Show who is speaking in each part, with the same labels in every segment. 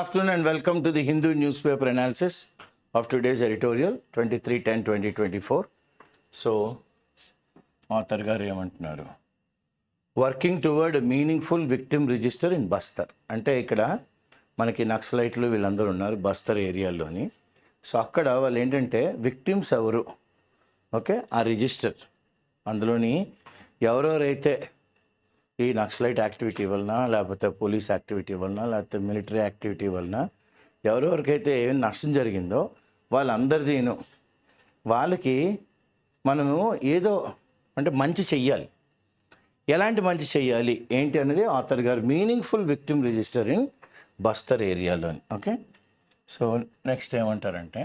Speaker 1: afternoon and welcome to the Hindu newspaper analysis of today's editorial 23/10/2024. So, author garu ఏమంటున్నారు, working towards meaningful victim register in Bastar. అంటే ఇక్కడ మనకి నక్సలైట్లు వీళ్ళందరూ ఉన్నారు బస్తర్ ఏరియాలోని. సో అక్కడ వాళ్ళు ఏంటంటే విక్టిమ్స్ ఎవరు, ఓకే, ఆ రిజిస్టర్ అందులోని ఎవరెవరైతే ఈ నక్సలైట్ యాక్టివిటీ వలన లేకపోతే పోలీస్ యాక్టివిటీ వలన లేకపోతే మిలిటరీ యాక్టివిటీ వలన ఎవరెవరికైతే ఏమైనా నష్టం జరిగిందో వాళ్ళందరిదీను వాళ్ళకి మనము ఏదో అంటే మంచి చెయ్యాలి. ఎలాంటి మంచి చెయ్యాలి ఏంటి అనేది ఆథర్ గారు meaningful victim register in Bastar ఏరియాలోని. ఓకే, సో నెక్స్ట్ ఏమంటారంటే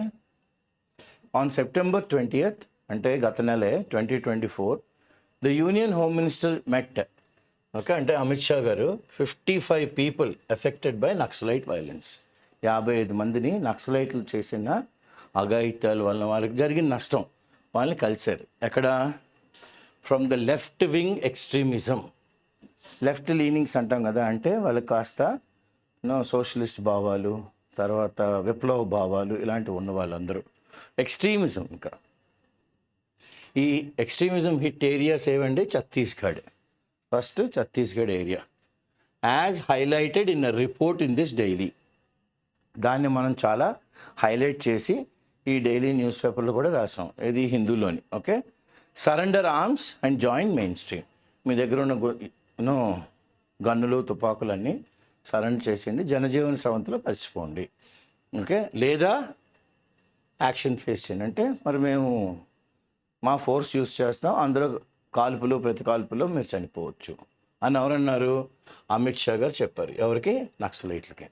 Speaker 1: ఆన్ September 20th అంటే గత నెలే 2024 the Union Home Minister met. Okay, అంటే అమిత్ షా గారు 55 people affected by Naxalite violence, 55 మందిని నక్సలైట్లు చేసిన అఘాయిత్యాల వల్ల వాళ్ళకి జరిగిన నష్టం వాళ్ళని కలిశారు. ఎక్కడ? From the left wing extremism, left leanings అంటాం కదా, అంటే వాళ్ళకి కాస్త సోషలిస్ట్ భావాలు, తర్వాత విప్లవ భావాలు ఇలాంటివి ఉన్న వాళ్ళందరూ ఎక్స్ట్రీమిజం. ఇంకా ఈ ఎక్స్ట్రీమిజం హిట్ ఏరియాస్ ఏవండి? Chhattisgarh. First Chhattisgarh area as highlighted in a report in this daily. దాన్ని మనం చాలా హైలైట్ చేసి ఈ డైలీ న్యూస్ పేపర్లో కూడా రాసాం, ఇది హిందూలోని. Okay, surrender arms and join main stream. మీ దగ్గర ఉన్న గన్నులు తుపాకులన్నీ సరెండర్ చేసేయండి, జనజీవన స్రవంతిలో కలిసిపోండి. ఓకే, లేదా యాక్షన్ ఫేస్ చేయండి. అంటే మరి మేము మా ఫోర్స్ యూస్ చేస్తాం, అందులో కాల్పులు ప్రతి కాల్పులో మీరు చనిపోవచ్చు అని ఎవరన్నారు? అమిత్ షా గారు చెప్పారు. ఎవరికి? నక్సలైట్లకి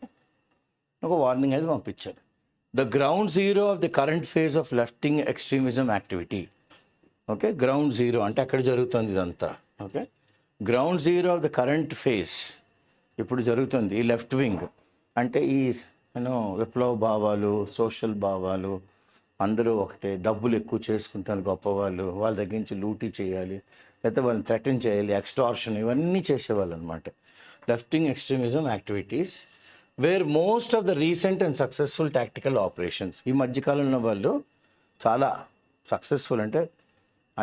Speaker 1: ఒక వార్నింగ్ అయితే పంపించారు. The ground zero of the current phase of లెఫ్టింగ్ extremism activity. Okay, ground zero అంటే ఎక్కడ జరుగుతుంది ఇదంతా? Okay, ground zero of the current phase ఇప్పుడు జరుగుతుంది. ఈ లెఫ్ట్ వింగ్ అంటే ఈ విప్లవ భావాలు, సోషల్ భావాలు, అందరూ ఒకటే, డబ్బులు ఎక్కువ చేసుకుంటారు గొప్పవాళ్ళు, వాళ్ళ దగ్గర నుంచి లూటీ చేయాలి, లేకపోతే వాళ్ళని థ్రెటన్ చేయాలి, ఎక్స్టార్షన్, ఇవన్నీ చేసేవాళ్ళు అనమాట. Lefting extremism activities wear most of the recent and successful tactical operations. ఈ మధ్యకాలంలో వాళ్ళు చాలా సక్సెస్ఫుల్, అంటే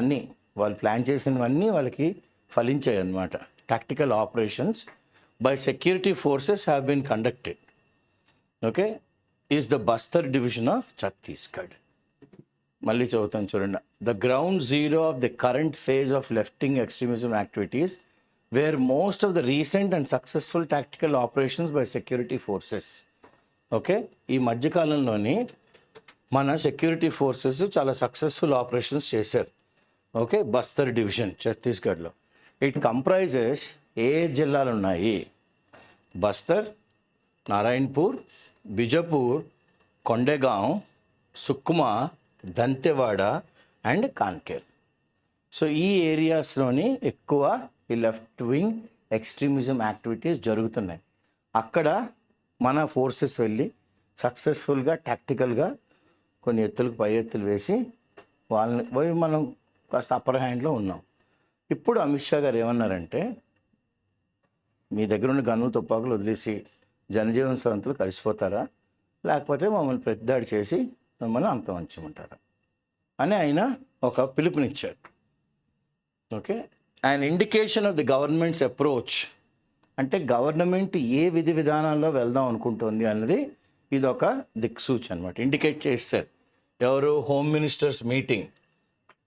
Speaker 1: అన్నీ వాళ్ళు ప్లాన్ చేసినవన్నీ వాళ్ళకి ఫలించాయి అన్నమాట. Tactical operations by security forces have been conducted. Okay, is the Bastar division of Chhattisgarh. మళ్ళీ చదువుతాను చూడండి. The ground zero of the current phase of లెఫ్టింగ్ extremism activities wear most of the recent and successful tactical operations by security forces. Okay, ఈ మధ్యకాలంలోని మన security forces చాలా successful operations చేశారు. Okay, Bastar division ఛత్తీస్గఢ్లో. It comprises ఏ జిల్లాలు ఉన్నాయి? Bastar, Narayanpur, Bijapur, Kondagaon, Sukma, Dantewada and కాన్కేర్. So ఈ ఏరియాస్లోని ఎక్కువ ఈ లెఫ్ట్ వింగ్ ఎక్స్ట్రీమిజం యాక్టివిటీస్ జరుగుతున్నాయి. అక్కడ మన ఫోర్సెస్ వెళ్ళి సక్సెస్ఫుల్గా టాక్టికల్గా కొన్ని ఎత్తులకు పై ఎత్తులు వేసి వాళ్ళని పోయి మనం కాస్త అప్పర్ హ్యాండ్లో ఉన్నాం. ఇప్పుడు అమిత్ షా గారు ఏమన్నారంటే, మీ దగ్గర ఉన్న గన్ను తుపాకులు వదిలేసి జనజీవన స్రవంతులు కలిసిపోతారా, లేకపోతే మమ్మల్ని ప్రతిదాడి చేసి మమ్మల్ని అంతమంచమంటారా అని ఆయన ఒక పిలుపునిచ్చారు. Okay, and indication of the governments approach, అంటే గవర్నమెంట్ ఏ విధి విధానాల్లో వెళ్దాం అనుకుంటుంది అన్నది ఇది ఒక దిక్సూచి అనమాట. ఇండికేట్ చేస్తారు. ఎవరు? Home ministers meeting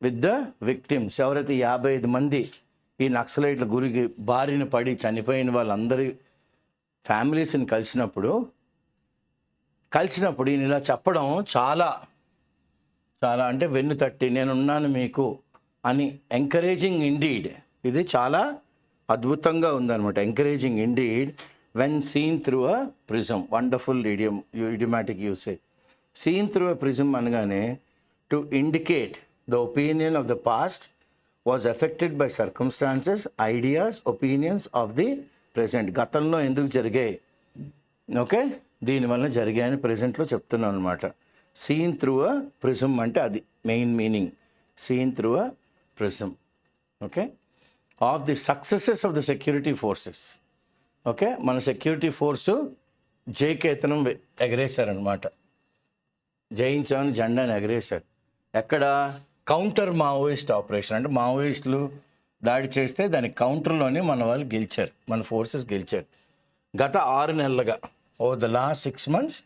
Speaker 1: with the victims. ఎవరైతే 55 మంది ఈ నక్సలైట్ల గురికి బారిన పడి చనిపోయిన వాళ్ళందరి ఫ్యామిలీస్ని కలిసినప్పుడు ఈయన ఇలా చెప్పడం చాలా చాలా అంటే వెన్ను తట్టి నేనున్నాను మీకు అని ఎంకరేజింగ్ ఇండీడ్. ఇది చాలా అద్భుతంగా ఉందన్నమాట. Encouraging indeed when seen through a prism. Wonderful idiomatic usage. Seen through a prism అనగానే to indicate the opinion of the past was affected by circumstances, ideas, opinions of the present. గతంలో ఎందుకు జరిగాయి, okay, దీనివల్ల జరిగాయని ప్రెజెంట్లో చెప్తున్నాను అనమాట. Scene through a prism అంటే అది main meaning. Scene through a prism, okay, of the successes of the security forces. Okay, మన సెక్యూరిటీ ఫోర్సు జయకేతనం ఎగరేశారనమాట, జయించామని జెండాని ఎగరేశారు. ఎక్కడ? కౌంటర్ మావోయిస్ట్ ఆపరేషన్, అంటే మావోయిస్టులు దాడి చేస్తే దాని కౌంటర్లోనే మన వాళ్ళు గెలిచారు, మన ఫోర్సెస్ గెలిచారు. గత 6 నెలలుగా, over the last 6 months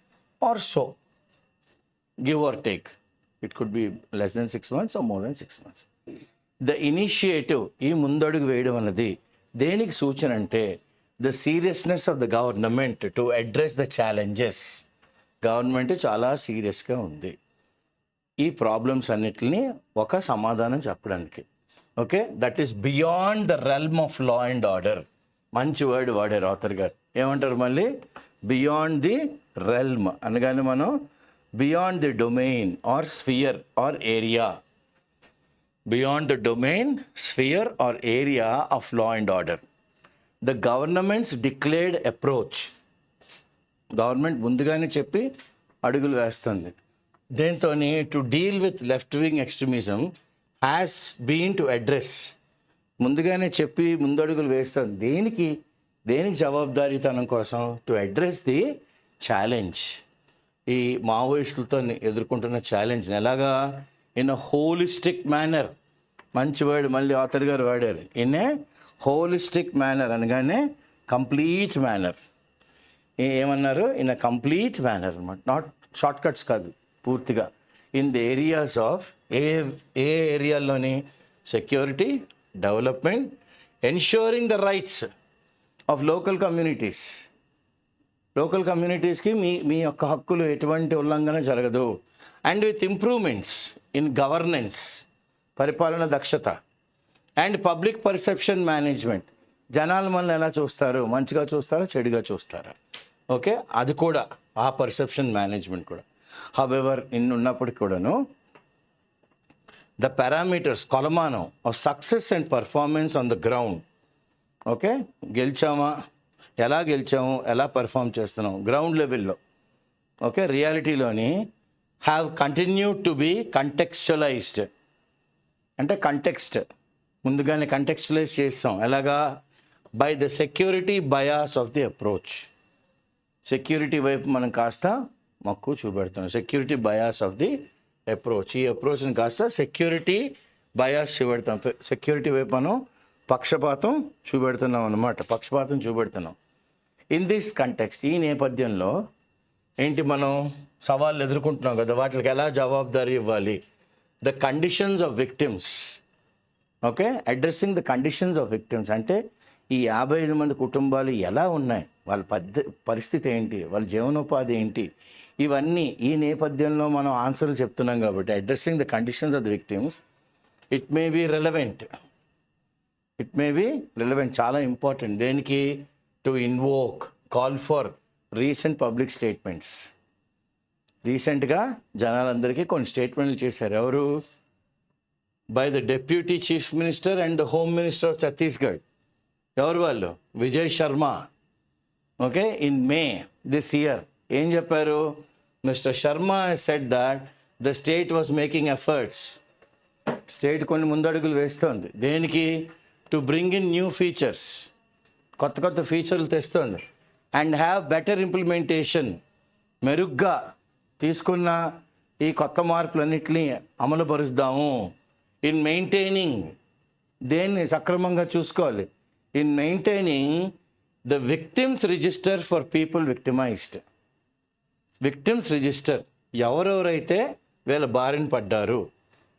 Speaker 1: or so, give or take, it could be less than 6 months or more than 6 months. The initiative, ఈ ముందడుగు వేయడం అన్నది దేనికి సూచన అంటే the seriousness of the government to address the challenges. Government చాలా సీరియస్గా ఉంది ఈ ప్రాబ్లమ్స్ అన్నిటిని ఒక సమాధానం చెప్పడానికి. Okay, that is beyond the realm of law and order. మంచి వర్డ్ వాడారు ఆథర్ గారు. ఏమంటారు మళ్ళీ? బియాండ్ ది రెల్మ్ అనగానే మనం beyond the domain or sphere or area, beyond the domain, sphere or area of law and order. The government's declared approach, government ముందుగానే చెప్పి అడుగులు వేస్తుంది. దేంతో to deal with left wing extremism has been to address, ముందుగానే చెప్పి ముందడుగులు వేస్తుంది. దేనికి జవాబుదారీతనం కోసం? టు అడ్రస్ ది ఛాలెంజ్, ఈ మావోయిస్టులతో ఎదుర్కొంటున్న ఛాలెంజ్ని ఎలాగా? In a holistic manner. మంచి వర్డ్ మళ్ళీ ఆథర్ గారు వాడారు, ఇన్ ఏ హోలిస్టిక్ మేనర్ అనగానే కంప్లీట్ మేనర్. ఏమన్నారు? ఇన్ అ కంప్లీట్ మేనర్ అనమాట, నాట్ షార్ట్ కట్స్ కాదు, పూర్తిగా. ఇన్ ది ఏరియాస్ ఆఫ్ ఏ ఏరియాల్లోని? Security, development, ensuring the rights of local communities. Local కమ్యూనిటీస్కి మీ యొక్క హక్కులు ఎటువంటి ఉల్లంఘన జరగదు. And with improvements in governance, పరిపాలన దక్షత, అండ్ పబ్లిక్ పర్సెప్షన్ మేనేజ్మెంట్. జనాలు మనల్ని ఎలా చూస్తారు? మంచిగా చూస్తారా, చెడుగా చూస్తారా? ఓకే, అది కూడా, ఆ పర్సెప్షన్ మేనేజ్మెంట్ కూడా. హవెవర్ ఇన్ని ఉన్నప్పటికీ కూడాను ద పారామీటర్స్, కొలమానం of success and performance on the ground. Okay, గెలిచామా, ఎలా గెలిచాము, ఎలా పర్ఫామ్ చేస్తున్నాం గ్రౌండ్ లెవెల్లో, ఓకే, రియాలిటీలోని have continued to be contextualised. అంటే కంటెక్స్ట్ ముందుగానే కంటెక్స్చువలైజ్ చేస్తాం. ఎలాగా? By the security bias of the approach. Security వైపు మనం కాస్త మక్కువ చూపెడుతున్నాం, security bias of the approach. ఈ అప్రోచ్ని కాస్త సెక్యూరిటీ బయాస్ చూపెడతాం, సెక్యూరిటీ వైపు మనం పక్షపాతం చూపెడుతున్నాం అన్నమాట, పక్షపాతం చూపెడుతున్నాం. ఇన్ దిస్ కంటెక్స్ట్, ఈ నేపథ్యంలో ఏంటి మనం సవాళ్ళు ఎదుర్కొంటున్నాం కదా, వాటికి ఎలా జవాబుదారీ ఇవ్వాలి? The conditions of victims. Okay, addressing the conditions of victims అంటే ఈ 55 మంది కుటుంబాలు ఎలా ఉన్నాయి, వాళ్ళ పరిస్థితి ఏంటి, వాళ్ళ జీవనోపాధి ఏంటి, ఇవన్నీ ఈ నేపథ్యంలో మనం ఆన్సర్లు చెప్తున్నాం కాబట్టి addressing the conditions of the victims it may be relevant, చాలా ఇంపార్టెంట్. దేనికి? To invoke, call for recent public statements. రీసెంట్గా జనాలందరికీ కొన్ని స్టేట్మెంట్లు చేశారు. ఎవరు? By the deputy chief minister and the home minister of Chhattisgarh. ఎవరు వాళ్ళు? Vijay Sharma. Okay, in May this year ఏం చెప్పారు? Mister Sharma said that the state was making efforts. State కొన్ని ముందడుగులు వేస్తుంది. దేనికి? To bring in new features, కొత్త ఫీచర్లు తెస్తుంది. అండ్ హ్యావ్ బెటర్ ఇంప్లిమెంటేషన్, మెరుగ్గా తీసుకున్న ఈ కొత్త మార్పులన్నింటినీ అమలుపరుస్తాము. ఇన్ మెయింటైనింగ్, దేన్ని సక్రమంగా చూసుకోవాలి? In maintaining the victims register for people victimised. Victims register, ఎవరెవరైతే వీళ్ళ బారిన పడ్డారు.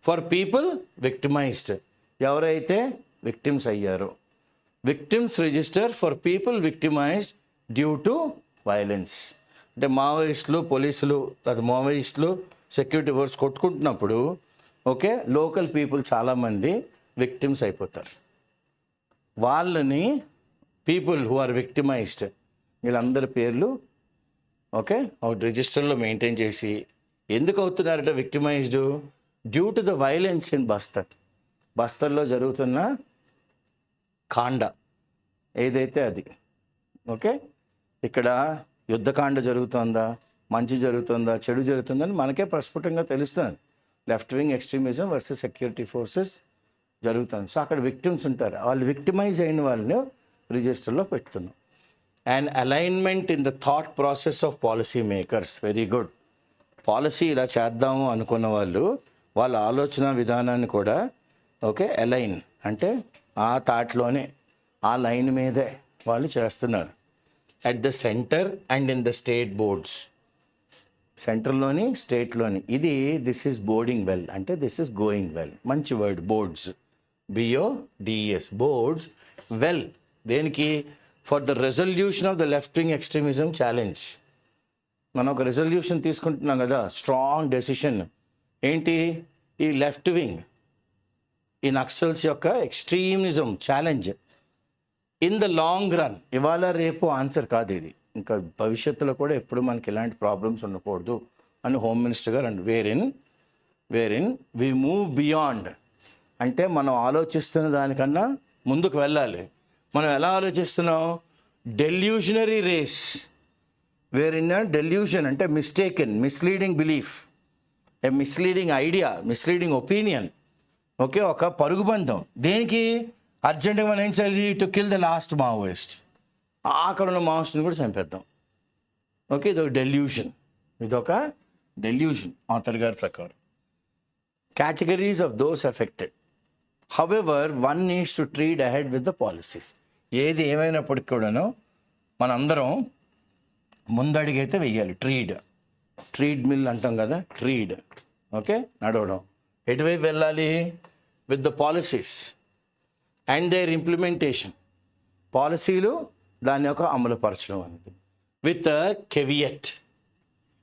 Speaker 1: ఫర్ పీపుల్ విక్టిమైజ్డ్, ఎవరైతే విక్టిమ్స్ అయ్యారు. Victims register for people victimised due to violence. అంటే మావోయిస్టులు, పోలీసులు, లేదా మావోయిస్టులు, సెక్యూరిటీ ఫోర్స్ కొట్టుకుంటున్నప్పుడు ఓకే, లోకల్ పీపుల్ చాలామంది విక్టిమ్స్ అయిపోతారు. వాళ్ళని పీపుల్ హూ ఆర్ విక్టిమైజ్డ్, వీళ్ళందరి పేర్లు ఓకే ఒక రిజిస్టర్లో మెయింటైన్ చేసి, ఎందుకు అవుతున్నారట victimised? Due to the violence in బస్తర్లో జరుగుతున్న కాండ ఏదైతే అది. ఓకే, ఇక్కడ యుద్ధకాండ జరుగుతుందా, మంచి జరుగుతుందా, చెడు జరుగుతుందని మనకే ప్రస్ఫుటంగా తెలుస్తుంది. Left wing extremism versus security forces జరుగుతుంది. సో అక్కడ విక్టిమ్స్ ఉంటారు, వాళ్ళు విక్టిమైజ్ అయిన వాళ్ళని రిజిస్టర్లో పెడుతున్నాం. And alignment in the thought process of policy makers. Very good. Policy ఇలా చేద్దాము అనుకున్న వాళ్ళు వాళ్ళ ఆలోచన విధానాన్ని కూడా ఓకే అలైన్ అంటే ఆ థాట్లోనే ఆ లైన్ మీదే వాళ్ళు చేస్తున్నారు. At the centre and in the state bodes, సెంటర్లోని స్టేట్లోని. ఇది దిస్ ఈజ్ బోర్డింగ్ వెల్ అంటే దిస్ ఈజ్ గోయింగ్ వెల్. మంచి word bodes, BODES bodes well. దేనికి? For the resolution of the left wing extremism challenge. మనం ఒక రెజల్యూషన్ తీసుకుంటున్నాం కదా, స్ట్రాంగ్ డెసిషన్. ఏంటి? ఈ లెఫ్ట్ వింగ్, ఈ నక్సల్స్ యొక్క extremism challenge in the long run. ఇవాళ రేపు ఆన్సర్ కాదు ఇది, ఇంకా భవిష్యత్తులో కూడా ఎప్పుడు మనకి ఇలాంటి ప్రాబ్లమ్స్ ఉండకూడదు అని హోమ్ మినిస్టర్ గారు and wherein we move beyond అంటే మనం ఆలోచిస్తున్న దానికన్నా ముందుకు వెళ్ళాలి. మనం ఎలా ఆలోచిస్తున్నాం? Delusionary race, wherein delusion అంటే mistaken, misleading belief, a misleading idea, misleading opinion. Okay, ఒక పరుగుబంధం. దేనికి? అర్జెంటుగా మనం ఏం చేయాలి? To kill the last Maoist, ఆఖరున్న మావోయిస్ట్ని కూడా చంపేద్దాం. ఓకే, ఇదొక డెల్యూషన్ ఆథర్ గారి ప్రకారం. Categories of those affected. However one needs to tread ahead with the policies. ఏది ఏమైనప్పటికీ కూడాను మనందరం ముందడిగైతే వెయ్యాలి. ట్రీడ్ మిల్ అంటాం కదా, ట్రీడ్. ఓకే, నడవడం. ఎటువైపు వెళ్ళాలి? With the policies and their implementation. పాలసీలు దాని యొక్క అమలుపరచడం అనేది విత్ కెవియట్.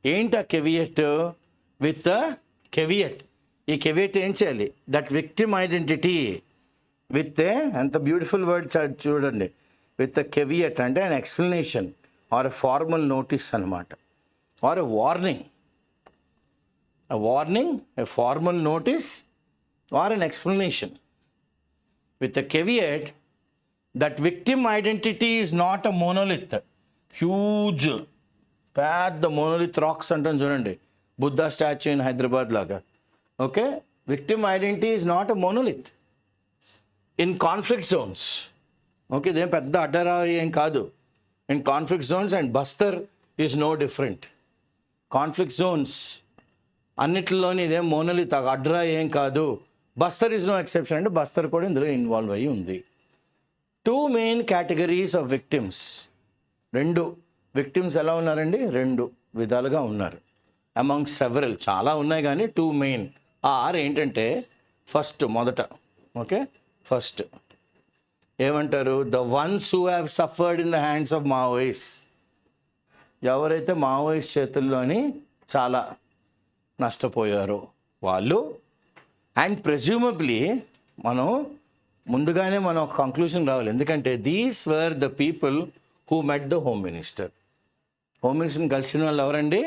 Speaker 1: ఏంటి ఆ కెవియట్? విత్ కెవియట్. ఈ కెవియట్ ఏం చేయాలి? దట్ విక్టిమ్ ఐడెంటిటీ విత్ ఎంత బ్యూటిఫుల్ వర్డ్ చూడండి. విత్ కెవియట్ అంటే an explanation or a formal notice అనమాట, or a warning, a formal notice or an explanation with a caveat that victim identity is not a monolith. Huge, పెద్ద monolith rocks అంటాం చూడండి, Buddha statue in Hyderabad లాగా. Okay, victim identity is not a monolith in conflict zones. Okay, ఇదేం పెద్ద అడ్డరాయి ఏం కాదు. In conflict zones and Bastar is no different. Conflict zones అన్నిటిలోని ఇదేం మోనోలిత్ అడ్రా ఏం కాదు. బస్తర్ ఇస్ నో ఎక్సెప్షన్ అంటే బస్తర్ కూడా ఇందులో ఇన్వాల్వ్ అయ్యి ఉంది. 2 main categories of victims. 2 victims ఎలా ఉన్నారండి? 2 విధాలుగా ఉన్నారు. అమంగ్ సెవరల్, చాలా ఉన్నాయి కానీ 2 మెయిన్ ఆర్ ఏంటంటే, ఫస్ట్ మొదట ఓకే ఫస్ట్ ఏమంటారు? The ones who have suffered in the hands of Maoist. ఎవరైతే మావోయిస్ట్ చేతుల్లోని చాలా నష్టపోయారో వాళ్ళు. అండ్ ప్రెజ్యూమబ్లీ మనం ముందుగానే మనం ఒక కంక్లూషన్ రావాలి. ఎందుకంటే these were the people who met the home minister. Home మినిస్టర్ని కలిసిన వాళ్ళు ఎవరండి?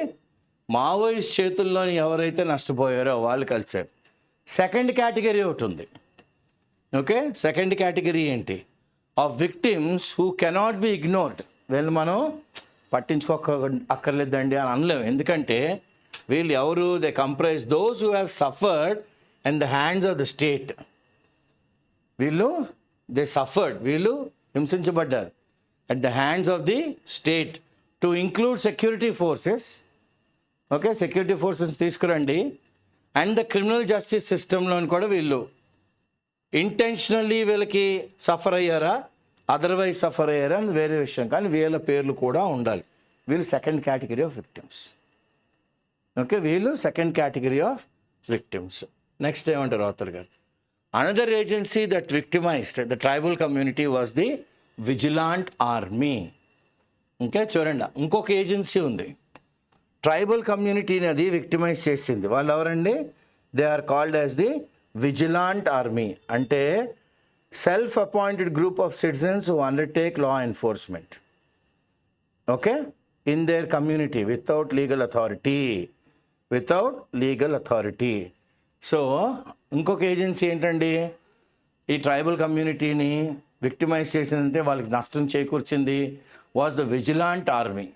Speaker 1: మావోయిస్ట్ చేతుల్లోని ఎవరైతే నష్టపోయారో వాళ్ళు కలిశారు. సెకండ్ కేటగిరీ ఒకటి ఉంది. ఓకే, సెకండ్ కేటగిరీ ఏంటి? Of victims who cannot be ignored. వీళ్ళు మనం అక్కర్లేదండి అని అనలేము. ఎందుకంటే వీళ్ళు ఎవరు? They comprise those who have suffered in the hands of the state. వీళ్ళు వీళ్ళు హింసించబడ్డారు at the hands of the state. To include security forces. Okay, security forces తీసుకురండి. అండ్ ద క్రిమినల్ జస్టిస్ సిస్టంలోని కూడా వీళ్ళు ఇంటెన్షనల్లీ వీళ్ళకి సఫర్ అయ్యారా, otherwise suffer అయ్యారా అని వేరే విషయం, కానీ వీళ్ళ పేర్లు కూడా ఉండాలి. వీళ్ళు second category of victims. Okay, వీళ్ళు second category of victims. Next ఏమంటారు ఆథర్ గారు? Another agency that victimised the tribal community was the vigilante army. ఇంకా చూడండి, ఇంకొక ఏజెన్సీ ఉంది ట్రైబల్ కమ్యూనిటీని అది విక్టిమైజ్ చేసింది. వాళ్ళు ఎవరండి? They are called as the vigilante army. అంటే self appointed group of citizens who undertake law enforcement okay in their community without legal authority. So ఇంకొక ఏజెన్సీ ఏంటండి? ఈ ట్రైబల్ కమ్యూనిటీని విక్టిమైజ్ చేసిందంటే వాళ్ళకి నష్టం చేకూర్చింది వాజ్ ద విజిలాంట్ ఆర్మీ.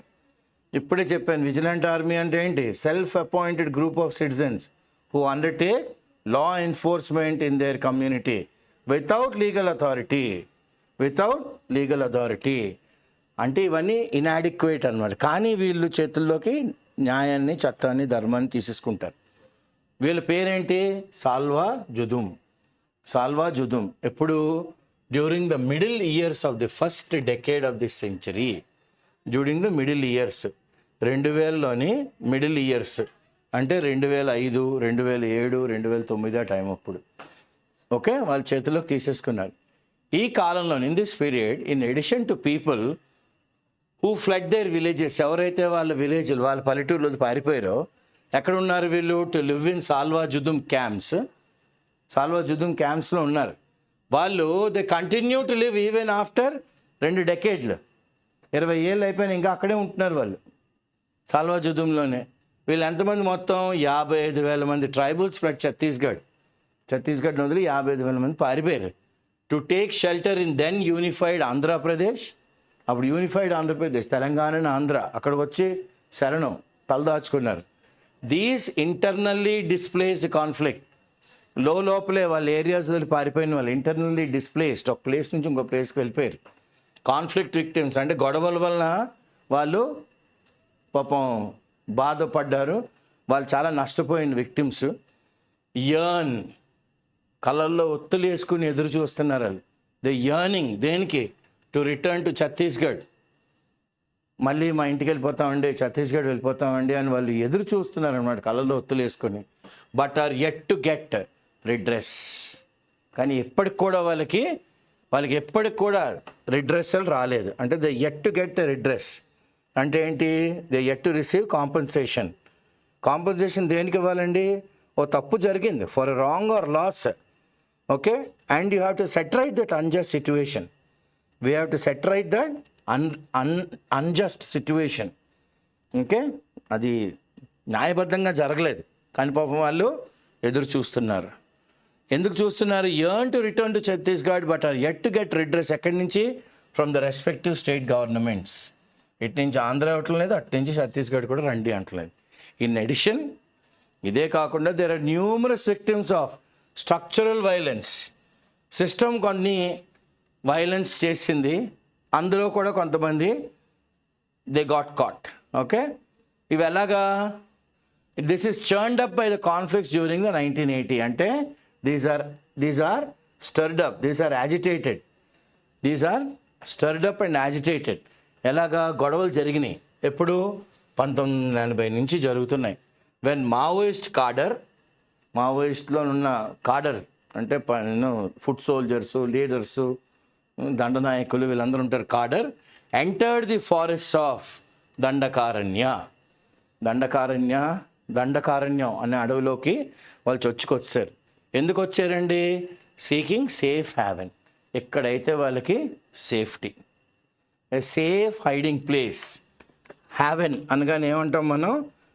Speaker 1: ఇప్పుడే చెప్పాను, విజిలాంట్ ఆర్మీ అంటే ఏంటి? Self appointed group of citizens who undertake law enforcement in their community without legal authority. అంటే ఇవన్నీ ఇనాడిక్వేట్ అనమాట. కానీ వీళ్ళు చేతుల్లోకి న్యాయాన్ని, చట్టాన్ని, ధర్మాన్ని తీసేసుకుంటారు. వీళ్ళ పేరేంటి? సాల్వా జుదుం. సాల్వా జుదుం ఎప్పుడు? During the middle years of the first decade of this century. During the middle years, 2000లోని మిడిల్ ఇయర్స్ అంటే 2005, 2007, 2009 ఆ టైం అప్పుడు. ఓకే, వాళ్ళ చేతిలోకి తీసేసుకున్నారు. ఈ కాలంలో in this period, in addition to people who fled their villages, ఎవరైతే వాళ్ళ విలేజ్లు, వాళ్ళ పల్లెటూరులో పారిపోయారో, ఎక్కడ ఉన్నారు వీళ్ళు? To live in Salwa Judum camps. Salwa Judum క్యాంప్స్లో ఉన్నారు వాళ్ళు. They continue to live even after 2 డెకేడ్లు, 20 ఏళ్ళు అయిపోయినా ఇంకా అక్కడే ఉంటున్నారు వాళ్ళు, సాల్వా జుదుంలోనే. వీళ్ళు ఎంతమంది? మొత్తం 55,000 మంది ట్రైబల్స్ ఫ్లడ్ ఛత్తీస్గఢ్ వదిలి 55,000 మంది పారిపోయారు. To take shelter in then unified Andhra Pradesh. అప్పుడు యూనిఫైడ్ ఆంధ్రప్రదేశ్, తెలంగాణ, ఆంధ్ర, అక్కడికి వచ్చి శరణం తలదాచుకున్నారు. దీస్ ఇంటర్నల్లీ డిస్ప్లేస్డ్ కాన్ఫ్లిక్ట్, లోపలే వాళ్ళ ఏరియాస్ వదిలి పారిపోయిన వాళ్ళు ఇంటర్నల్లీ డిస్ప్లేస్డ్, ఒక ప్లేస్ నుంచి ఇంకో ప్లేస్కి వెళ్ళిపోయారు. కాన్ఫ్లిక్ట్ విక్టిమ్స్ అంటే గొడవల వలన వాళ్ళు పాపం బాధపడ్డారు, వాళ్ళు చాలా నష్టపోయిన విక్టిమ్స్. యర్న్, కళ్ళల్లో ఒత్తులు వేసుకుని ఎదురు చూస్తున్నారు వాళ్ళు. ద యర్నింగ్, దేనికి? To return to Chhattisgarh. మళ్ళీ మా ఇంటికి వెళ్ళిపోతామండి, ఛత్తీస్గఢ్ వెళ్ళిపోతామండి అని వాళ్ళు ఎదురు చూస్తున్నారు అనమాట, కళ్ళల్లో ఒత్తులు వేసుకొని. But are yet to get redress. కానీ ఎప్పటికి కూడా వాళ్ళకి ఎప్పటికి కూడా రిడ్రెస్సల్ రాలేదు. అంటే the yet to get redress అంటే ఏంటి? They yet to receive compensation. Compensation దేనికి ఇవ్వాలండి? ఓ తప్పు జరిగింది, for wrong or loss. Okay, and you have to set right that unjust situation. We have to set right that unjust situation. Okay, అది న్యాయబద్ధంగా జరగలేదు, కానీ పాపం వాళ్ళు ఎదురు చూస్తున్నారు. ఎందుకు చూస్తున్నారు? Yearn to return to Chhattisgarh but are yet to get redress. ఎక్కడి నుంచి? From the respective state governments. ఇటు నుంచి ఆంధ్ర అవ్వట్లేదు, అటు నుంచి ఛత్తీస్గఢ్ కూడా రండి అంటలేదు. ఇన్ ఎడిషన్, ఇదే కాకుండా there are numerous victims of structural violence. System కొన్ని వైలెన్స్ చేసింది, అందులో కూడా కొంతమంది దే గాట్ కాట్. ఓకే, ఇవి ఎలాగా? This is churned up by the conflicts during the 1980. అంటే these are stirred up, these are agitated, these are stirred up and agitated. ఎలాగా? గొడవలు జరిగినాయి. ఎప్పుడు? 1980 నుంచి జరుగుతున్నాయి. వెన్ మావోయిస్ట్లో ఉన్న కాడర్ అంటే ఫుట్ సోల్జర్సు, లీడర్సు, దండనాయకులు, వీళ్ళందరూ ఉంటారు. Cadre entered the forest of Dandakaranya అనే అడవిలోకి వాళ్ళు చొచ్చుకొచ్చారు. ఎందుకు వచ్చారండి? Seeking safe haven't. ఎక్కడైతే వాళ్ళకి సేఫ్టీ, ఏ సేఫ్ హైడింగ్ ప్లేస్. హ్యావెన్ అనగానే ఏమంటాం మనం?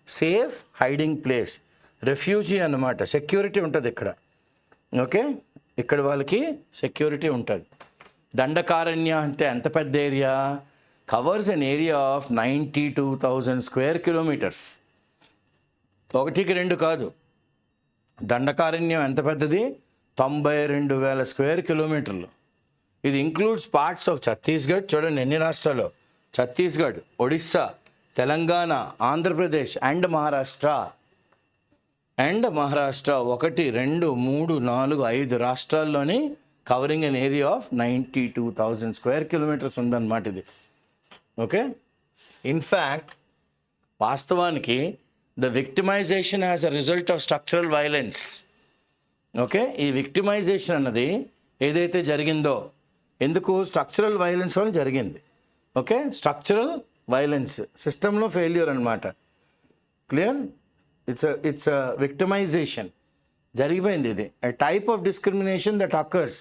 Speaker 1: సేఫ్ హైడింగ్ ప్లేస్, రెఫ్యూజీ అన్నమాట. సెక్యూరిటీ ఉంటుంది ఇక్కడ. ఓకే, ఇక్కడ వాళ్ళకి సెక్యూరిటీ ఉంటుంది. దండకారణ్య అంటే ఎంత పెద్ద area? Covers an area of 92,000 square kilometres. 1-2 కాదు. దండకారణ్యం ఎంత పెద్దది? 92,000 స్క్వేర్ కిలోమీటర్లు. ఇది ఇంక్లూడ్స్ పార్ట్స్ ఆఫ్ ఛత్తీస్గఢ్. చూడండి ఎన్ని రాష్ట్రాలు: ఛత్తీస్గఢ్, ఒడిస్సా, తెలంగాణ, ఆంధ్రప్రదేశ్ అండ్ మహారాష్ట్ర. 1, 2, 3, 4, 5 రాష్ట్రాల్లోని covering an area of 92,000 square kilometres ఉందన్నమాట ఇది. ఓకే, ఇన్ఫ్యాక్ట్ వాస్తవానికి the victimisation as a result of structural violence. Okay, ఈ విక్టిమైజేషన్ అన్నది ఏదైతే జరిగిందో, ఎందుకు? స్ట్రక్చరల్ వైలెన్స్ వల్ల జరిగింది. ఓకే, స్ట్రక్చరల్ వైలెన్స్, సిస్టంలో ఫెయిల్యూర్ అనమాట. క్లియర్? ఇట్స్ విక్టిమైజేషన్ జరిగిపోయింది. ఇది a type of discrimination that occurs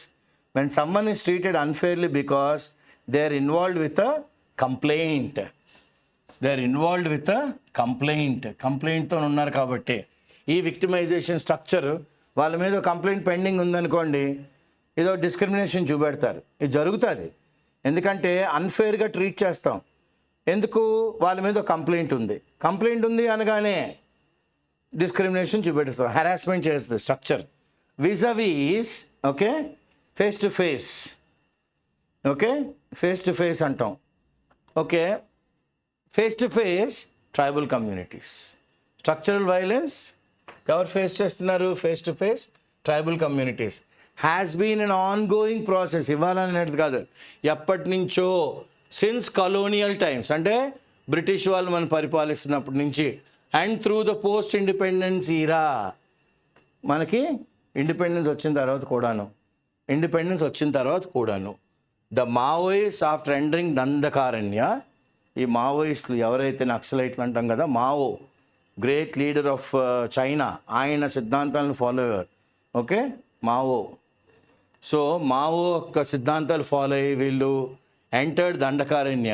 Speaker 1: when someone is treated unfairly because they are involved with a complaint. కంప్లైంట్తో ఉన్నారు కాబట్టి ఈ విక్టిమైజేషన్ స్ట్రక్చర్. వాళ్ళ మీద కంప్లైంట్ పెండింగ్ ఉందనుకోండి, ఏదో డిస్క్రిమినేషన్ చూపెడతారు. ఇది జరుగుతుంది, ఎందుకంటే అన్ఫేర్గా ట్రీట్ చేస్తాం. ఎందుకు? వాళ్ళ మీద కంప్లైంట్ ఉంది అనగానే డిస్క్రిమినేషన్ చూపెడతాం, హెరాస్మెంట్ చేస్తుంది structure. Vis-a-vis, okay, face to face. Okay, face to face అంటాం. Okay, face to face tribal communities. Structural violence ఎవరు ఫేస్ చేస్తున్నారు? Face to face tribal communities. Has been an on going process. ఇవ్వాలనేది కాదు, ఎప్పటి నుంచో, since colonial times, అంటే British వాళ్ళు మనం పరిపాలిస్తున్నప్పటి నుంచి, and through the post independence era, మనకి ఇండిపెండెన్స్ వచ్చిన తర్వాత కూడాను the Maoist after entering Dandakaranya, ఈ మావోయిస్టులు ఎవరైతే నక్సలైట్లు అంటాం కదా, Mao great leader of China, ఆయన సిద్ధాంతాలను ఫాలో అయ్యారు. Okay, Mao. సో మావో యొక్క సిద్ధాంతాలు ఫాలో అయ్యి వీళ్ళు entered Dandakaranya,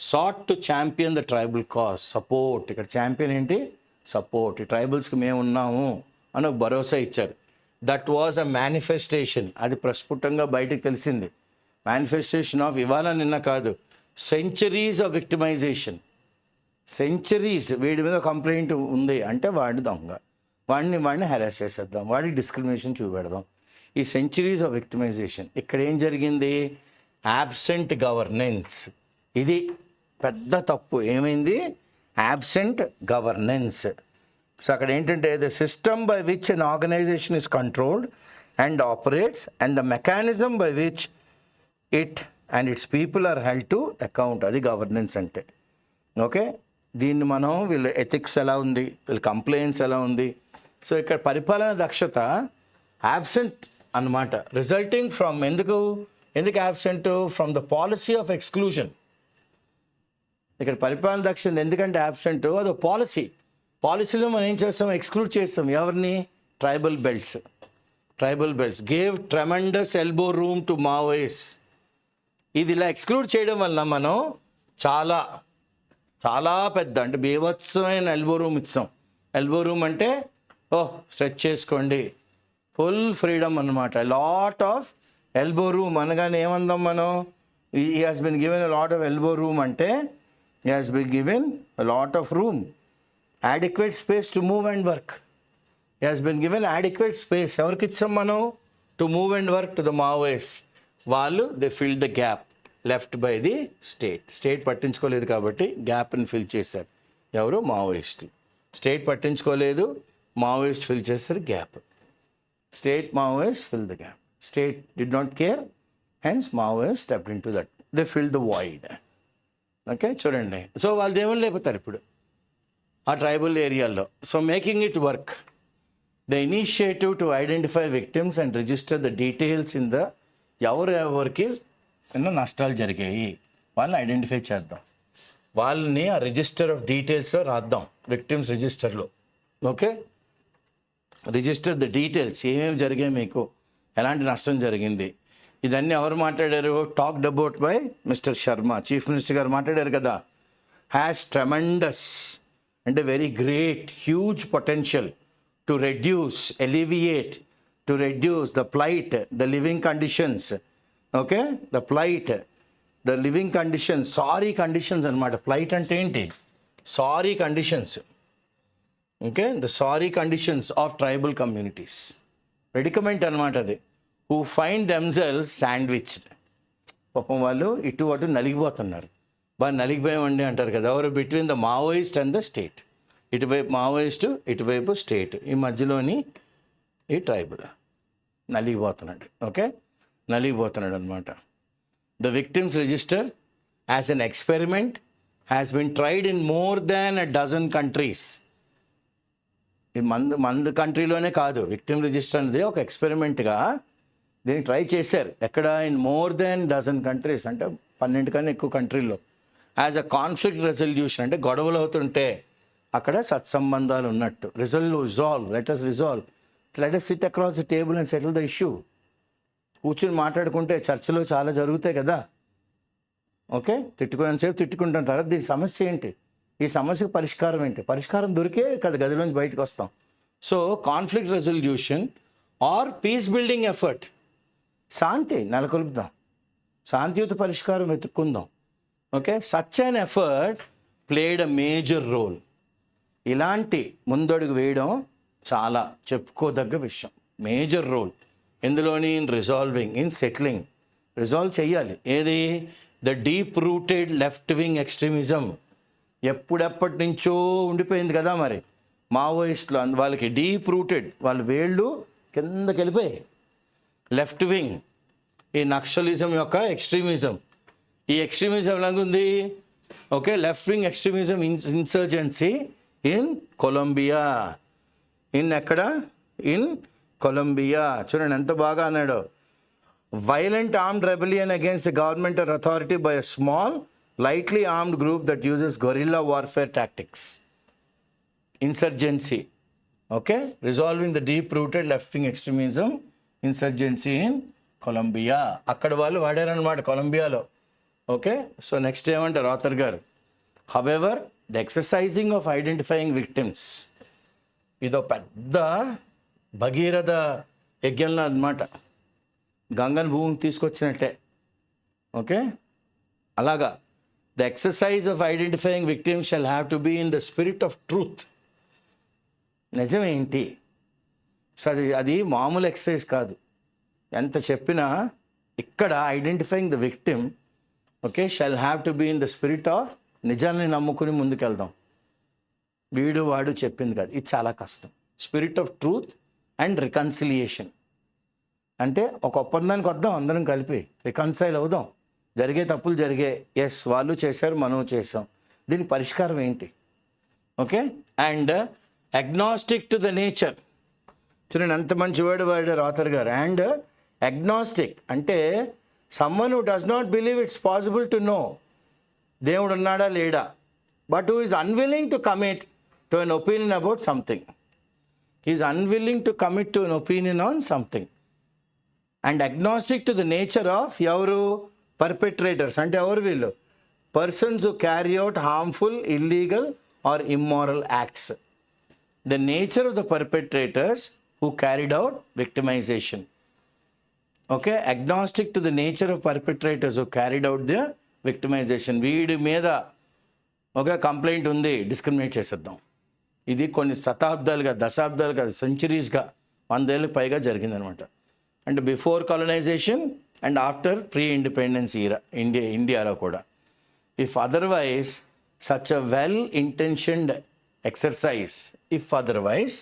Speaker 1: sought to champion the tribal cause, support. ఇక్కడ ఛాంపియన్ ఏంటి? సపోర్ట్. ఈ ట్రైబల్స్కి మేము ఉన్నాము అని ఒక భరోసా ఇచ్చారు. That was a manifestation. అది ప్రస్ఫుటంగా బయటకు తెలిసింది. మేనిఫెస్టేషన్ ఆఫ్ ఇవాళ నిన్న కాదు, సెంచరీస్ ఆఫ్ విక్టిమైజేషన్. సెంచరీస్. వీడి మీద కంప్లైంట్ ఉంది అంటే వాడి దొంగ, వాడిని హెరాస్ చేసేద్దాం, వాడికి డిస్క్రిమినేషన్ చూపెడదాం. ఈ సెంచరీస్ ఆఫ్ విక్టిమైజేషన్. ఇక్కడ ఏం జరిగింది? Absent governance. ఇది పెద్ద తప్పు. ఏమైంది? Absent governance. సో అక్కడ ఏంటంటే the system by which an organisation is controlled and operates and the mechanism by which it and its people are held to account. అది గవర్నెన్స్ అంటే. ఓకే, దీన్ని మనం వీళ్ళ ఎథిక్స్ ఎలా ఉంది, వీళ్ళ కంప్లైంట్స్ ఎలా ఉంది. సో ఇక్కడ పరిపాలన దక్షత యాబ్సెంట్ అన్నమాట. రిజల్టింగ్ ఫ్రమ్ ఎందుకు absent? From the policy of exclusion. ఇక్కడ పరిపాలన దక్షత ఎందుకంటే యాబ్సెంట్, అది పాలసీలో మనం ఏం చేస్తాం? ఎక్స్క్లూడ్ చేస్తాం. ఎవరిని? Tribal belts gave tremendous elbow room to Maoist. ఇది ఇలా ఎక్స్క్లూడ్ చేయడం వల్ల మనం చాలా చాలా పెద్ద, అంటే బీభత్సమైన ఎల్బో రూమ్ ఇస్తాం. ఎల్బో రూమ్ అంటే స్ట్రెచ్ చేసుకోండి, ఫుల్ ఫ్రీడమ్ అన్నమాట. లాట్ ఆఫ్ ఎల్బో రూమ్ అనగానే ఏమందాం మనం? He has been given a lot of elbow room అంటే he has been given a lot of room. adequate space to move and work. He has been given adequate space. ఎవరికి ఇచ్చాం మనం? To move and work to the Maoists. వాళ్ళు they filled the gap left by the state పట్టించుకోలేదు కాబట్టి గ్యాప్ని fill చేశారు. ఎవరు? మావోయిస్టులు. State పట్టించుకోలేదు, మావోయిస్ట్ ఫిల్ చేస్తారు gap. Maoists fill the gap. State did not care, hence Maoists stepped into that. They filled the void. Okay, చూడండి. So వాళ్ళు దేవుళ్ళు లేకపోతారు ఇప్పుడు ఆ ట్రైబల్ ఏరియాలో. So making it work, the initiative to identify victims and register the details in the ఎవరికి ఎన్నో నష్టాలు జరిగాయి వాళ్ళని ఐడెంటిఫై చేద్దాం, వాళ్ళని ఆ రిజిస్టర్ ఆఫ్ డీటెయిల్స్లో రాద్దాం, విక్టిమ్స్ రిజిస్టర్లో. ఓకే, రిజిస్టర్ ద డీటెయిల్స్, ఏమేమి జరిగాయి, మీకు ఎలాంటి నష్టం జరిగింది. ఇదన్నీ ఎవరు మాట్లాడారు? Talked about by mister Sharma, chief minister గారు మాట్లాడారు కదా. హ్యాస్ ట్రెమెండస్ అంటే very great, huge potential to reduce, alleviate, to reduce the plight, the living conditions. Okay, the plight, the living conditions, sorry conditions అనమాట. ప్లైట్ అంటే ఏంటి? Sorry conditions. Okay, the sorry conditions of tribal communities. Predicament అనమాట అది. Who find themselves sandwiched. పాపం వాళ్ళు ఇటు అటు నలిగిపోతున్నారు. బాగా నలిగిపోయామండి అంటారు కదా. ఎవరు? Between the Maoist and the state. ఇటువైపు మావోయిస్ట్, ఇటువైపు స్టేట్, ఈ మధ్యలోని ఈ ట్రైబల్ నలిగిపోతున్నాడు. ఓకే, నలిగిపోతున్నాడు అనమాట. The victims register as an experiment has been tried in more than a dozen countries. ఈ మందు కంట్రీలోనే కాదు, విక్టిమ్ రిజిస్టర్ అనేది ఒక ఎక్స్పెరిమెంట్గా దీన్ని ట్రై చేశారు. ఎక్కడ? In more than dozen countries, అంటే 12 కన్నా ఎక్కువ కంట్రీల్లో. యాజ్ అ కాన్ఫ్లిక్ట్ రెజల్యూషన్, అంటే గొడవలు అవుతుంటే అక్కడ సత్సంబంధాలు ఉన్నట్టు. Resolve, let us sit across the table and settle the issue. కూర్చుని మాట్లాడుకుంటే చర్చలో చాలా జరుగుతాయి కదా. ఓకే, తిట్టుకునేసేపు తిట్టుకుంటాం, తర్వాత దీని సమస్య ఏంటి, ఈ సమస్యకు పరిష్కారం ఏంటి, పరిష్కారం దొరికే కదా గదిలోంచి బయటకు వస్తాం. So conflict resolution or peace building effort, శాంతి నెలకొల్పుదాం, శాంతియుత పరిష్కారం వెతుక్కుందాం. Okay, such an effort played a major role. ఇలాంటి ముందడుగు వేయడం చాలా చెప్పుకోదగ్గ విషయం. మేజర్ రోల్ ఎందులోని? In resolving, in settling. Resolve చేయాలి. ఏది? The deep rooted left wing extremism ఎప్పుడెప్పటి నుంచో ఉండిపోయింది కదా మరి మావోయిస్టులు, వాళ్ళకి డీప్ రూటెడ్, వాళ్ళ వేళ్ళు కిందకి వెళ్ళిపోయాయి. లెఫ్ట్ వింగ్ ఈ నక్సలిజం యొక్క ఎక్స్ట్రీమిజం, ఈ ఎక్స్ట్రీమిజం ఎలాగుంది? Okay, left wing extremism insurgency in Colombia. ఎక్కడ? In Colombia. చూడండి ఎంత బాగా అన్నాడు. violent armed rebellion against the government or authority by a small, lightly armed group that uses guerrilla warfare tactics. Insurgency. Okay? Resolving the deep-rooted left-wing extremism, insurgency in Colombia. అక్కడ వాళ్ళు వాడారనమాట కొలంబియాలో. Okay, so next ఏమంటారు author గారు? However, the exercising of identifying victims, ఇదో పెద్ద భగీరథ యజ్ఞంలో అనమాట. గంగను భూమికి తీసుకొచ్చినట్టే. ఓకే, అలాగా the exercise of identifying victims shall have to be in the spirit of truth. నిజమేంటి? సో అది మామూలు ఎక్సర్సైజ్ కాదు. ఎంత చెప్పినా ఇక్కడ identifying the victim, okay, shall have to be in the spirit of నిజాన్ని నమ్ముకుని ముందుకెళ్దాం. వీడు వాడు చెప్పింది కాదు, ఇది చాలా కష్టం. Spirit of truth and reconciliation అంటే ఒక ఒప్పందానికి వద్దాం, అందరం కలిపి రికన్సైల్ అవుదాం. జరిగే తప్పులు జరిగే, ఎస్ వాళ్ళు చేశారు మనం చేసాం, దీని పరిష్కారం ఏంటి? Okay, and agnostic to the nature. చూడండి ఎంత మంచి వర్డ్ వాడారు ఆథర్ గారు. అండ్ అగ్నాస్టిక్ అంటే someone who does not believe it's possible to know దేవుడు ఉన్నాడా లేడా, but who is unwilling to commit to an opinion about something. Is unwilling to commit to an opinion on something. And agnostic to the nature of ఎవరు? Perpetrators అంటే ఎవరు వీళ్ళు? Persons who carry out harmful, illegal are immoral acts. The nature of the perpetrators who carried out victimisation. Okay, agnostic to the nature of perpetrators who carried out the victimisation. వీడి మీద ఒక complaint ఉంది, discriminate చేసేద్దాం. ఇది కొన్ని శతాబ్దాలుగా, దశాబ్దాలుగా, సెంచరీస్గా, 100 ఏళ్ళకి పైగా జరిగిందనమాట. And before colonisation and after pre independence era ఇండియాలో కూడా. If otherwise such a well intentioned exercise, if otherwise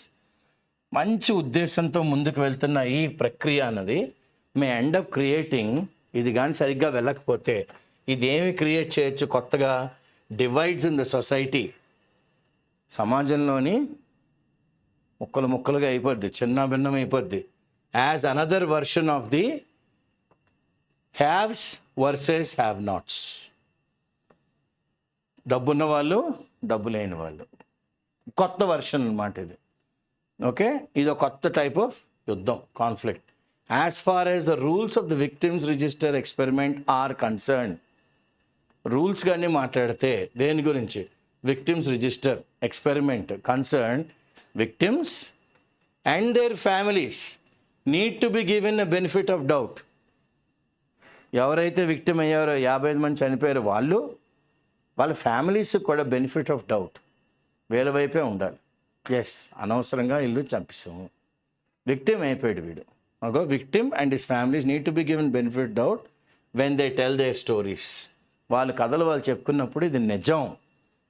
Speaker 1: మంచి ఉద్దేశంతో ముందుకు వెళ్తున్న ఈ ప్రక్రియ అన్నది మే ఎండ్ అప్ క్రియేటింగ్, ఇది కానీ సరిగ్గా వెళ్ళకపోతే ఇదేమి క్రియేట్ చేయొచ్చు కొత్తగా? Divides in the society. సమాజంలోని ముక్కలు ముక్కలుగా అయిపోద్ది, చిన్న భిన్నం అయిపోద్ది. As another version of the haves versus have nots. డబ్బున్న వాళ్ళు, డబ్బు లేని వాళ్ళు, కొత్త వర్షన్ అన్నమాట ఇది. ఓకే, ఇది ఒక కొత్త టైప్ ఆఫ్ యుద్ధం, conflict. As far as the rules of the victims register experiment are concern. Rules కానీ మాట్లాడితే దేని గురించి? Victims register experiment concern victims and their families need to be given a benefit of doubt. ఎవరైతే victim అయ్యారో, 55 మంది చనిపోయారు, వాళ్ళ families కూడా బెనిఫిట్ ఆఫ్ డౌట్ వీళ్ళ వైపే ఉండాలి. ఎస్, అనవసరంగా ఇల్లు చంపిస్తాము, విక్టిమ్ అయిపోయాడు వీడు. ఒక victim and his families need to be given benefit doubt when they tell their stories. వాళ్ళ కథలు వాళ్ళు చెప్పుకున్నప్పుడు ఇది నిజం,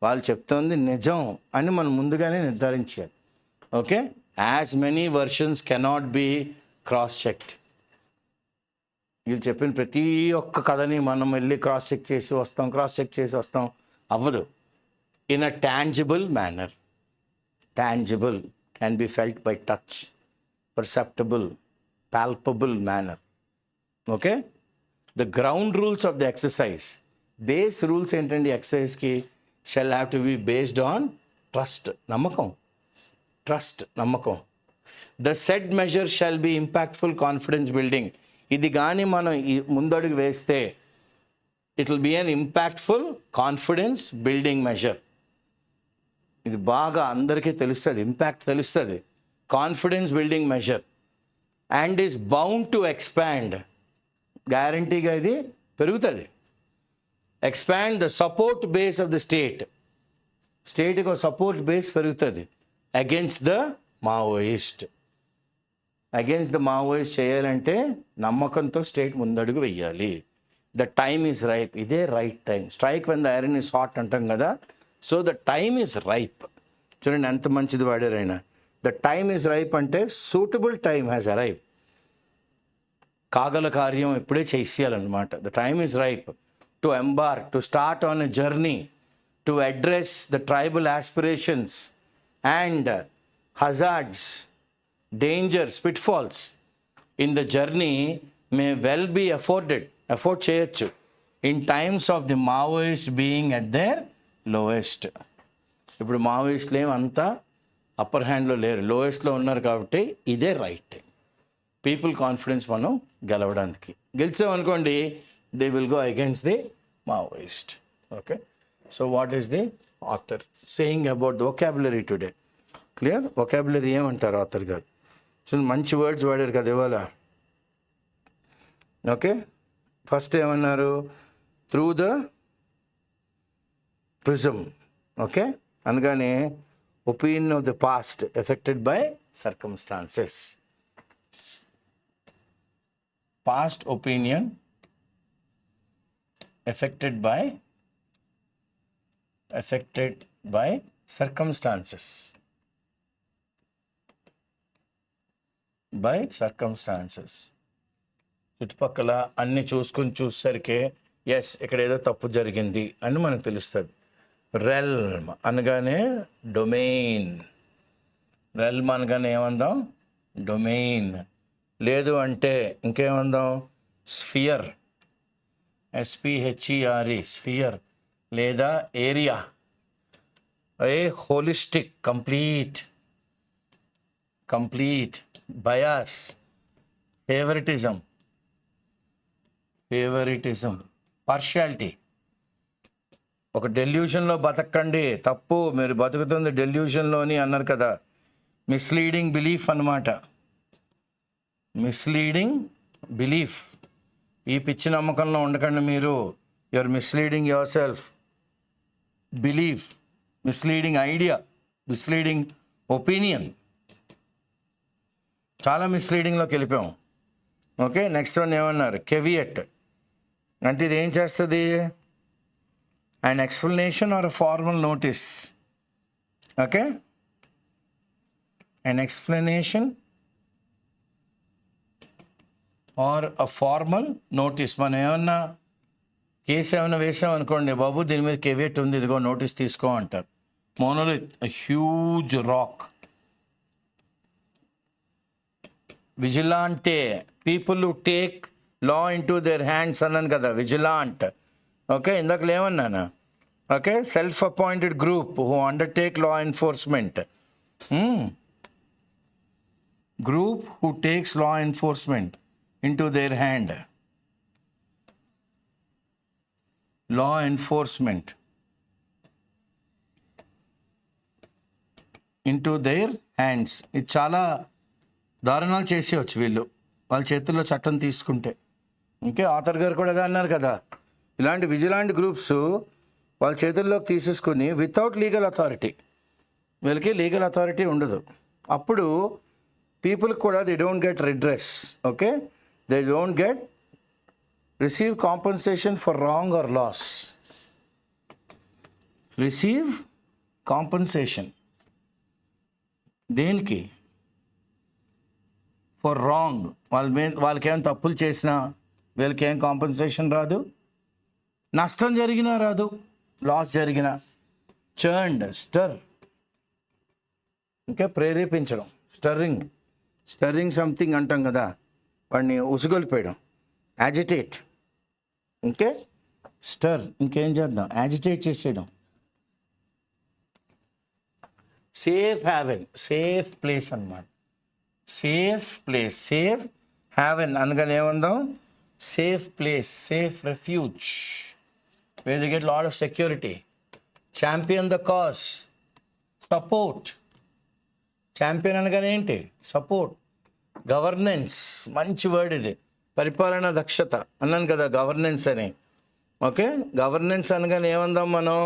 Speaker 1: వాళ్ళు చెప్తోంది నిజం అని మనం ముందుగానే నిర్ధారించాలి. Okay, as many versions cannot be cross checked. వీళ్ళు చెప్పిన ప్రతి ఒక్క కథని మనం వెళ్ళి క్రాస్ చెక్ చేసి వస్తాం అవ్వదు. In a tangible manner. Tangible can be felt by touch, perceptible, palpable manner. Okay, the ground rules of the exercise, base rules ఏంటండి ఎక్సర్సైజ్కి? Shall have to be based on trust, నమ్మకం. Trust, నమ్మకం. The said measure shall be impactful confidence building. ఇది కానీ మనం ముందడుగు వేస్తే it will be an impactful confidence building measure. ఇది బాగా అందరికీ తెలుస్తుంది, ఇంపాక్ట్ తెలుస్తుంది. Confidence building measure and is bound to expand. గ్యారంటీగా ఇది పెరుగుతుంది. Expand the support base of the state. స్టేట్కి ఒక సపోర్ట్ బేస్ పెరుగుతుంది against the Maoist. Against the Maoist చేయాలంటే నమ్మకంతో స్టేట్ ముందడుగు వెయ్యాలి. The time is ripe. ఇదే right time. Strike when the iron is hot అంటాం కదా. So the time is ripe. చూడండి ఎంత మంచిది వాడారు ఆయన. ద టైమ్ ఈజ్ రైప్ అంటే సూటబుల్ టైమ్ హ్యాస్ అరైవ్. కాగల కార్యం ఇప్పుడే చేసేయాలన్నమాట. The time is ripe to embark, to start on a journey, to address the tribal aspirations and hazards, dangers, pitfalls in the journey may well be afford చేయొచ్చు in times of the Maoist being at their lowest. ఇప్పుడు మావోయిస్టులు ఏం అంతా upper హ్యాండ్లో లేరు, లోయెస్ట్లో ఉన్నారు. కాబట్టి ఇదే రైట్ టైం. పీపుల్ కాన్ఫిడెన్స్ మనం గెలవడానికి. గెలిచామనుకోండి they will go against the Maoist. Okay, so what is the author saying about the vocabulary today? Clear? Vocabulary ఏమంటారు ఆథర్ గారు? సో మంచి వర్డ్స్ వాడారు కదా ఇవాళ. ఓకే, ఫస్ట్ ఏమన్నారు? Through the prism. ఓకే, అనగానే opinion of the past affected by circumstances. Past opinion affected by circumstances. చుట్టుపక్కల అన్ని చూసేసరికి ఎస్ ఇక్కడ ఏదో తప్పు జరిగింది అని మనకు తెలుస్తుంది. రెల్మ్ అనగానే డొమైన్. రెల్మ్ అనగానే ఏమందాం? డొమైన్. లేదు అంటే ఇంకేమందాం? స్ఫియర్. SPHERE, sphere. లేదా area. A holistic, complete. Bias, favouritism, partiality. ఒక డెల్యూషన్లో బతకండి, తప్పు, మీరు బతుకుతుంది డెల్యూషన్లోని అన్నారు కదా. మిస్లీడింగ్ బిలీఫ్ అన్నమాట. Misleading belief. ఈ పిచ్చి నమ్మకంలో ఉండకండి మీరు. You're misleading yourself. Belief, misleading idea, misleading opinion. చాలా మిస్లీడింగ్లోకి వెళ్ళిపోయాం. ఓకే, నెక్స్ట్ వన్ ఏమన్నారు? కెవియట్ అంటే ఇది ఏం చేస్తుంది? an explanation or a formal notice. Okay, an explanation or a formal notice. మనం ఏమన్నా కేసు ఏమైనా వేసాం అనుకోండి, బాబు దీని మీద కేవియట్ ఉంది, ఇదిగో నోటీస్ తీసుకో అంటారు. Monolith, huge rock. Vigilante, people who take law into their hands అన్నాను కదా, విజిలాంట్. ఓకే, ఇందాకలు ఏమన్నాను? Okay, self appointed group who undertake law enforcement. Group who takes law enforcement into their hand. Law enforcement into their hands. ఇది చాలా దారుణాలు చేసేవచ్చు వీళ్ళు, వాళ్ళ చేతుల్లో చట్టం తీసుకుంటే. ఇంకే ఆథర్ గారు కూడా అదే అన్నారు కదా, ఇలాంటి విజిలాంట్ గ్రూప్స్ వాళ్ళ చేతుల్లోకి తీసేసుకుని వితౌట్ లీగల్ అథారిటీ, వీళ్ళకి లీగల్ అథారిటీ ఉండదు. అప్పుడు పీపుల్ కూడా they don't get redress. Okay, they don't get receive compensation for wrong or loss. Receive compensation దేనికి? For wrong. వాళ్ళకేం తప్పులు చేసినా వీళ్ళకి ఏం కాంపన్సేషన్ రాదు, నష్టం జరిగినా రాదు, లాస్ జరిగిన. చర్న్డ్, స్టర్, ఇంకా ప్రేరేపించడం. స్టర్రింగ్ సంథింగ్ అంటాం కదా, వాడిని ఉసుగొలిపేయడం. యాజిటేట్, ఇంకే స్టర్, ఇంకేం చేద్దాం? యాజిటేట్ చేసేయడం. సేఫ్ హ్యావెన్, సేఫ్ ప్లేస్ అన్నమాట. సేఫ్ ప్లేస్, సేఫ్ హ్యావెన్ అనగానే ఏమందాం? Safe place, safe refuge, where they get a lot of security. Champion the cause, support. Champion అనగానే ఏంటి? సపోర్ట్. గవర్నెన్స్, మంచి వర్డ్ ఇది. పరిపాలనా దక్షత అన్నాను కదా, గవర్నెన్స్ అని. ఓకే, గవర్నెన్స్ అనగానే ఏమందాం మనం?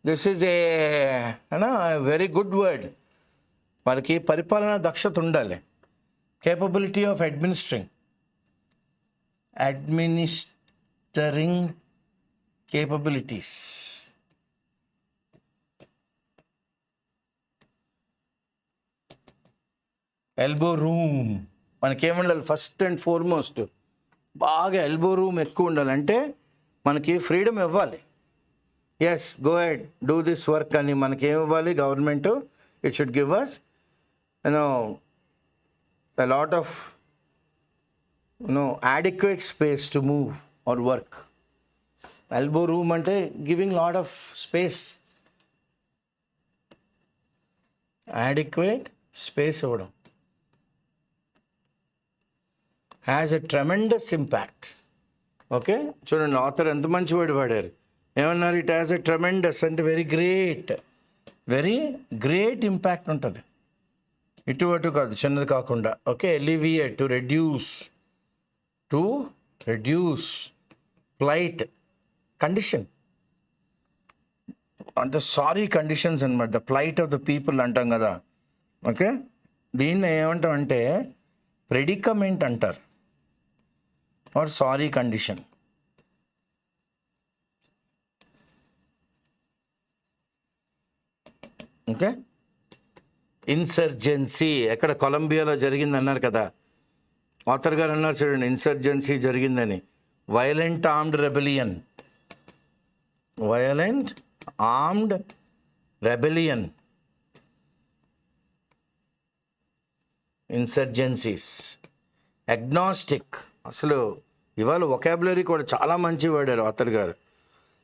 Speaker 1: This is a very good word. వాళ్ళకి పరిపాలనా దక్షత ఉండాలి. Capability of mastering capabilities. Elbow room మనకేముండాలి? ఫస్ట్ అండ్ ఫార్మోస్ట్ బాగా ఎల్బో రూమ్ ఎక్కువ ఉండాలి. అంటే మనకి ఫ్రీడమ్ ఇవ్వాలి. Yes, go head, do this work అని మనకి ఏమి ఇవ్వాలి government? It should give us a lot of adequate space to move or work. Elbow room ante giving lot of space, adequate space ఇవ్వడం has a tremendous impact. Okay, చూడండి author ఎంత మంచి word వాడారు. ఏమన్నారు? ఇట్ హ్యాస్ ఎ ట్రెమెండస్ అంటే very great impact ఉంటుంది. ఇటు అటు కాదు, చిన్నది కాకుండా. Okay, alleviate, to reduce plight condition అంటే సారీ కండిషన్స్ అనమాట. The plight of the people అంటాం కదా. ఓకే, దీన్ని ఏమంటాం అంటే ప్రెడికమెంట్ అంటారు, or sorry condition. Okay, insurgency ఎక్కడ? కొలంబియాలో జరిగింది అన్నారు కదా. ఆథర్ గారు అన్నారు చూడండి, ఇన్సర్జెన్సీ జరిగిందని. Violent armed rebellion, insurgencies. Agnostic, అసలు ఇవాళ వొకాబులరీ కూడా చాలా మంచి వాడారు ఆథర్ గారు.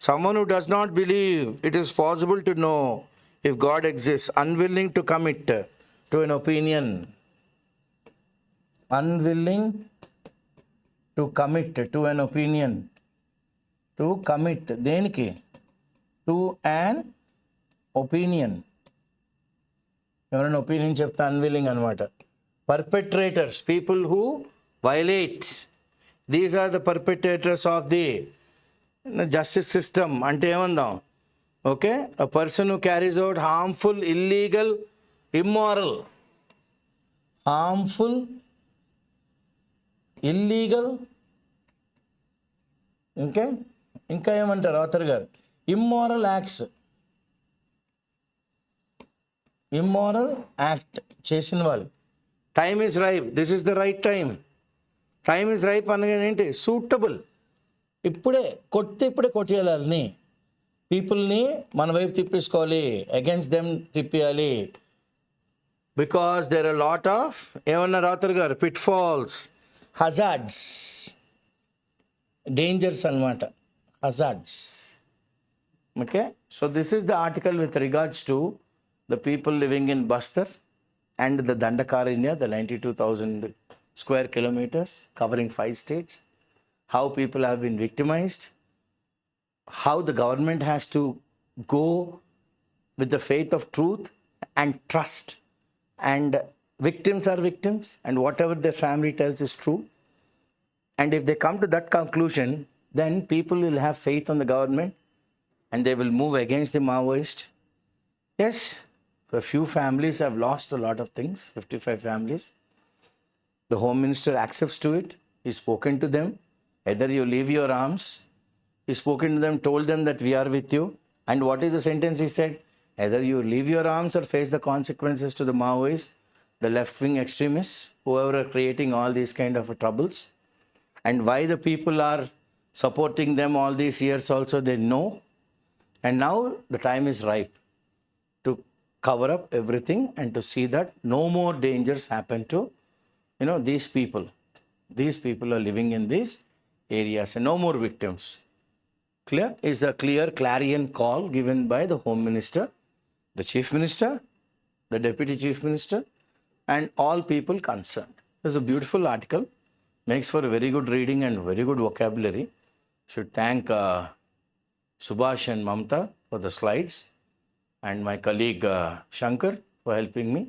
Speaker 1: Someone who does not believe it is possible to know if God exists, unwilling to commit to an opinion, unwilling to commit to an opinion, to commit దేనికి? to an opinion. ఎవరైనా opinion చెప్తే unwilling అనమాట. Perpetrators, people who violate, these are the perpetrators of the justice system. అంటే ఏమందాం? Okay, a person who carries out harmful, illegal, immoral, ఇంకా ఏమంటారు author గారు? immoral acts, immoral act చేసిన వాళ్ళు. Time is ripe, this is the right time. Time is ripe అనగా ఏంటి? Suitable. ఇప్పుడే కొట్టేయాలి వాళ్ళని, పీపుల్ని మన వైపు తిప్పేసుకోవాలి, అగైన్స్ దెమ్ తిప్పేయాలి. Because there are lot of, ఏమన్నారు ఆథర్ గారు? పిట్ ఫాల్స్, హజార్డ్స్, డేంజర్స్ అనమాట, hazards. Okay, so this is the article with regards to the people living in Bastar and the Dandakaranya, the 92,000 square kilometers covering 5 states, how people have been victimized, how the government has to go with the faith of truth and trust, and victims are victims, and whatever their family tells is true. And if they come to that conclusion, then people will have faith on the government and they will move against the Maoist. Yes, a few families have lost a lot of things, 55 families. The Home Minister accepts to it. He's spoken to them, either you leave your arms. He's spoken to them, told them that we are with you. And what is the sentence he said? Either you leave your arms or face the consequences to the Maoists, the left-wing extremists, whoever are creating all these kind of troubles. And why the people are supporting them all these years also, they know. And now the time is ripe to cover up everything and to see that no more dangers happen to, these people. These people are living in these areas and no more victims. Clear? Is a clear clarion call given by the Home Minister, the Chief Minister, the Deputy Chief Minister, and all people concerned. It's a beautiful article, makes for a very good reading and very good vocabulary. Should thank Subhash and Mamta for the slides, and my colleague Shankar for helping me.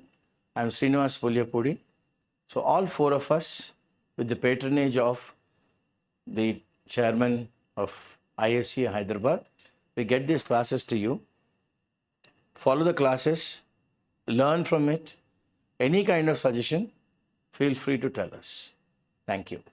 Speaker 1: I'm Srinivas Pulyapudi. So all four of us, with the patronage of the chairman of IACE Hyderabad, we get these classes to you. Follow the classes, learn from it. Any kind of suggestion, feel free to tell us. Thank you.